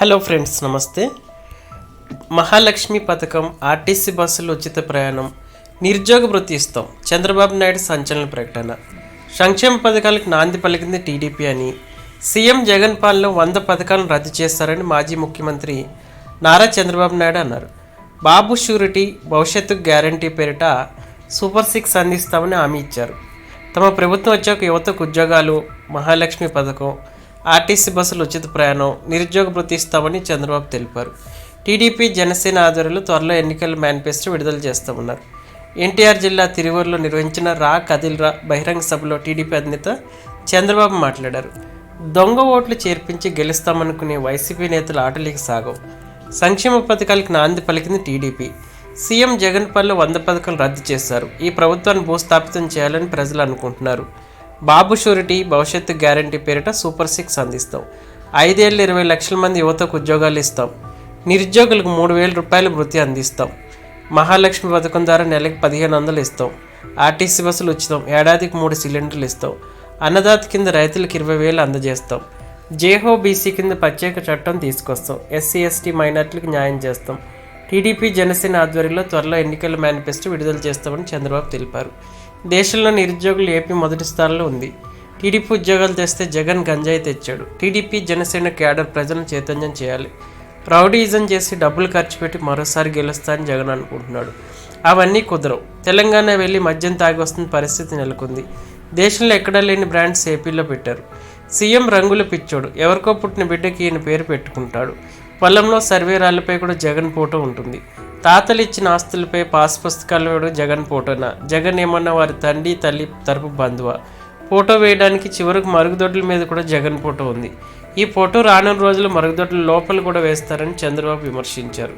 Hello friends, నమస్తే. మహాలక్ష్మి పథకం, RTC బస్సులు ఉచిత ప్రయాణం, నిరుద్యోగ భృతి ఇస్తాం. చంద్రబాబు నాయుడు సంచలన ప్రకటన. సంక్షేమ పథకాలకు నాంది పలికింది టీడీపీ అని సీఎం జగన్ పాలనలో 100 పథకాలను రద్దు చేస్తారని మాజీ ముఖ్యమంత్రి నారా చంద్రబాబు నాయుడు అన్నారు. బాబు షూరిటీ, భవిష్యత్తు గ్యారంటీ పేరిట సూపర్ 6 అందిస్తామని హామీ ఇచ్చారు. తమ ప్రభుత్వం వచ్చాక యువతకు ఉద్యోగాలు, మహాలక్ష్మి పథకం, ఆర్టీసీ బస్సులు ఉచిత ప్రయాణం, నిరుద్యోగ భృతి ఇస్తామని చంద్రబాబు తెలిపారు. టీడీపీ, జనసేన ఆధ్వర్యంలో త్వరలో ఎన్నికల మేనిఫెస్టో విడుదల చేస్తామన్నారు. ఎన్టీఆర్ జిల్లా తిరువూరులో నిర్వహించిన రా కదిల్రా బహిరంగ సభలో టీడీపీ అధినేత చంద్రబాబు మాట్లాడారు. దొంగ ఓట్లు చేర్పించి గెలుస్తామనుకునే వైసీపీ నేతల ఆటలికి సాగవు. సంక్షేమ పథకాలకు నాంది పలికింది టీడీపీ. సీఎం జగన్ పాలనలో 100 పథకాలు రద్దు చేశారు. ఈ ప్రభుత్వాన్ని భూస్థాపితం చేయాలని ప్రజలు అనుకుంటున్నారు. బాబు షూరిటీ, భవిష్యత్తు గ్యారంటీ పేరిట సూపర్ 6 అందిస్తాం. 5 ఏళ్ళు 20 లక్షల మంది యువతకు ఉద్యోగాలు ఇస్తాం. నిరుద్యోగులకు 3,000 రూపాయల భృతి అందిస్తాం. మహాలక్ష్మి పథకం ద్వారా నెలకి 1,500 ఇస్తాం. ఆర్టీసీ బస్సులు ఉచితం. ఏడాదికి 3 సిలిండర్లు ఇస్తాం. అన్నదాత కింద రైతులకు 20,000 అందజేస్తాం. జేహో బీసీ కింద ప్రత్యేక చట్టం తీసుకొస్తాం. ఎస్సీ ఎస్టీ మైనార్టీలకు న్యాయం చేస్తాం. టీడీపీ, జనసేన ఆధ్వర్యంలో త్వరలో ఎన్నికల మేనిఫెస్టో విడుదల చేస్తామని చంద్రబాబు తెలిపారు. దేశంలో నిరుద్యోగులు ఏపీ మొదటి స్థానంలో ఉంది. టీడీపీ ఉద్యోగాలు తెస్తే జగన్ గంజాయి తెచ్చాడు. టీడీపీ, జనసేన క్యాడర్ ప్రజలను చైతన్యం చేయాలి. రౌడీయిజం చేసి డబ్బులు ఖర్చు పెట్టి మరోసారి గెలుస్తానని జగన్ అనుకుంటున్నాడు. అవన్నీ కుదరవు. తెలంగాణ వెళ్ళి మద్యం తాగి వస్తున్న పరిస్థితి నెలకొంది. దేశంలో ఎక్కడా లేని బ్రాండ్స్ ఏపీలో పెట్టారు. సీఎం రంగుల పిచ్చోడు. ఎవరికో పుట్టిన బిడ్డకి ఈయన పేరు పెట్టుకుంటాడు. పొలంలో సర్వే రాళ్లపై కూడా జగన్ ఫోటో ఉంటుంది. తాతలు ఇచ్చిన ఆస్తులపై పాస్ పుస్తకాలు జగన్ ఫోటోనా? జగన్ ఏమన్నా వారి తండ్రి, తల్లి తరపు బంధువా? ఫోటో వేయడానికి చివరకు మరుగుదొడ్ల మీద కూడా జగన్ ఫోటో ఉంది. ఈ ఫోటో రానున్న రోజులు మరుగుదొడ్ల లోపల కూడా వేస్తారని చంద్రబాబు విమర్శించారు.